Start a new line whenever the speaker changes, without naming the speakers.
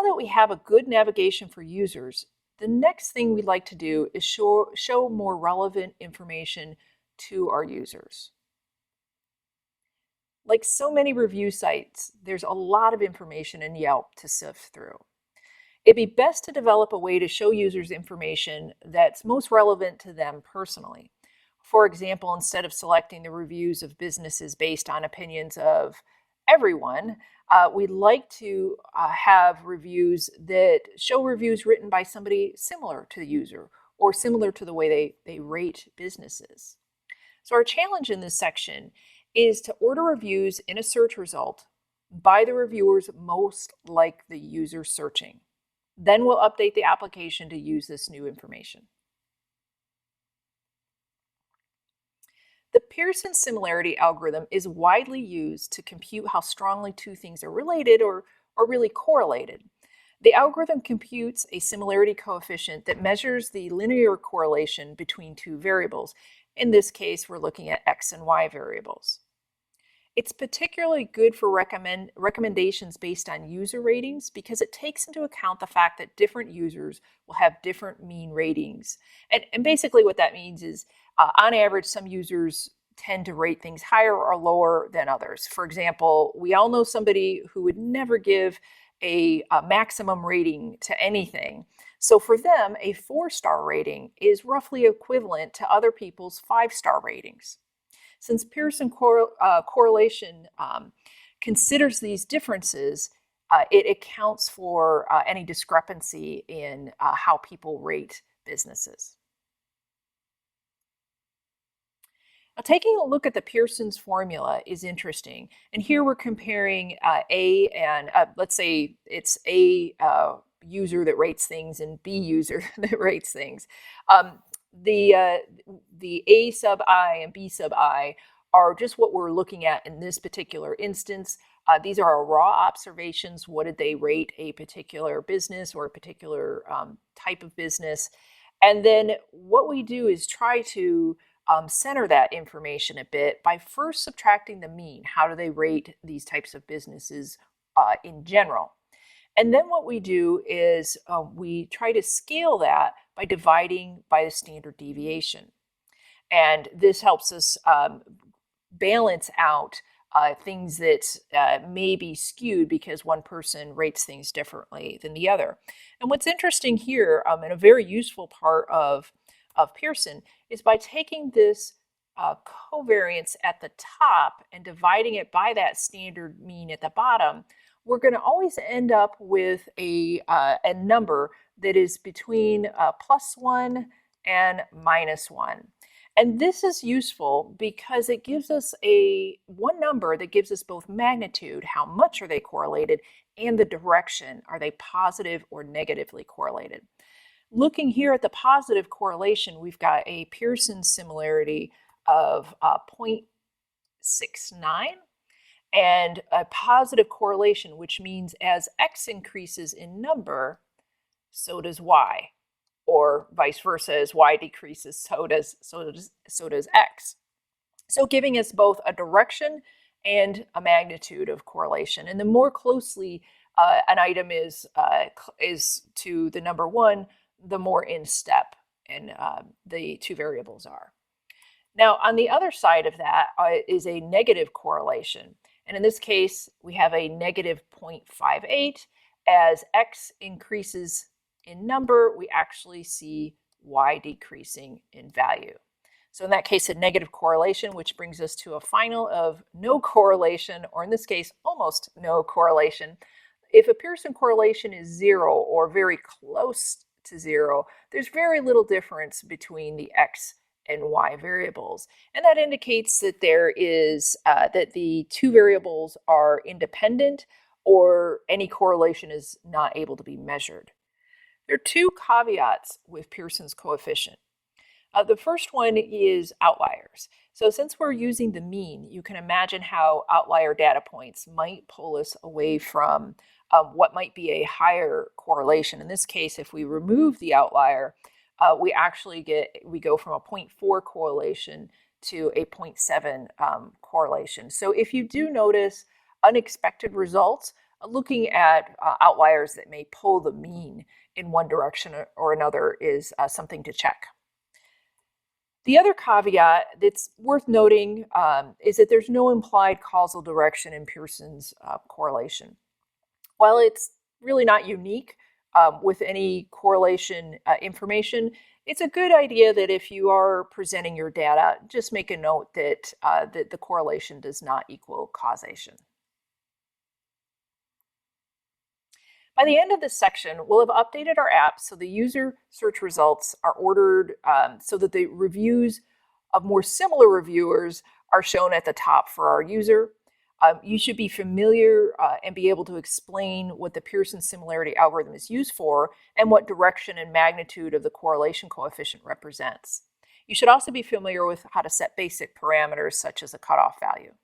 that we have a good navigation for users, the next thing we'd like to do is show more relevant information to our users. Like so many review sites, there's a lot of information in Yelp to sift through. It'd be best to develop a way to show users information that's most relevant to them personally. For example, instead of selecting the reviews of businesses based on opinions of everyone, we'd like to have reviews that show reviews written by somebody similar to the user or similar to the way they rate businesses. So our challenge in this section is to order reviews in a search result by the reviewers most like the user searching. Then we'll update the application to use this new information. The Pearson similarity algorithm is widely used to compute how strongly two things are related or really correlated. The algorithm computes a similarity coefficient that measures the linear correlation between two variables. In this case, we're looking at X and Y variables. It's particularly good for recommendations based on user ratings because it takes into account the fact that different users will have different mean ratings. And basically what that means is, on average, some users tend to rate things higher or lower than others. For example, we all know somebody who would never give a maximum rating to anything. So for them, a 4-star rating is roughly equivalent to other people's 5-star ratings. Since Pearson correlation considers these differences, it accounts for any discrepancy in how people rate businesses. Now, taking a look at the Pearson's formula is interesting. And here we're comparing A and, let's say it's A user that rates things and B user that rates things. The A sub I and B sub I are just what we're looking at in this particular instance. These are our raw observations. What did they rate a particular business or a particular type of business? And then what we do is try to center that information a bit by first subtracting the mean. How do they rate these types of businesses in general? And then what we do is we try to scale that by dividing by the standard deviation. And this helps us balance out things that may be skewed because one person rates things differently than the other. And what's interesting here, and a very useful part of Pearson, is by taking this covariance at the top and dividing it by that standard mean at the bottom, we're going to always end up with a number that is between +1 and -1. And this is useful because it gives us one number that gives us both magnitude, how much are they correlated, and the direction, are they positive or negatively correlated. Looking here at the positive correlation, we've got a Pearson similarity of 0.69 and a positive correlation, which means as X increases in number, so does Y, or vice versa, as Y decreases, so does X. So giving us both a direction and a magnitude of correlation. And the more closely an item is to the number 1, the more in step and the two variables are. Now, on the other side of that is a negative correlation. And in this case, we have a negative 0.58. As X increases in number, we actually see Y decreasing in value. So in that case, a negative correlation, which brings us to a final of no correlation, or in this case, almost no correlation. If a Pearson correlation is 0 or very close to 0, there's very little difference between the X and Y variables. And that indicates that there is, that the two variables are independent or any correlation is not able to be measured. There are two caveats with Pearson's coefficient. The first one is outliers. So since we're using the mean, you can imagine how outlier data points might pull us away from what might be a higher correlation. In this case, if we remove the outlier, we go from a 0.4 correlation to a 0.7 correlation. So if you do notice unexpected results, looking at outliers that may pull the mean in one direction or another is something to check. The other caveat that's worth noting is that there's no implied causal direction in Pearson's correlation. While it's really not unique with any correlation information, it's a good idea that if you are presenting your data, just make a note that, that the correlation does not equal causation. By the end of this section, we'll have updated our app so the user search results are ordered so that the reviews of more similar reviewers are shown at the top for our user. You should be familiar and be able to explain what the Pearson similarity algorithm is used for and what direction and magnitude of the correlation coefficient represents. You should also be familiar with how to set basic parameters such as a cutoff value.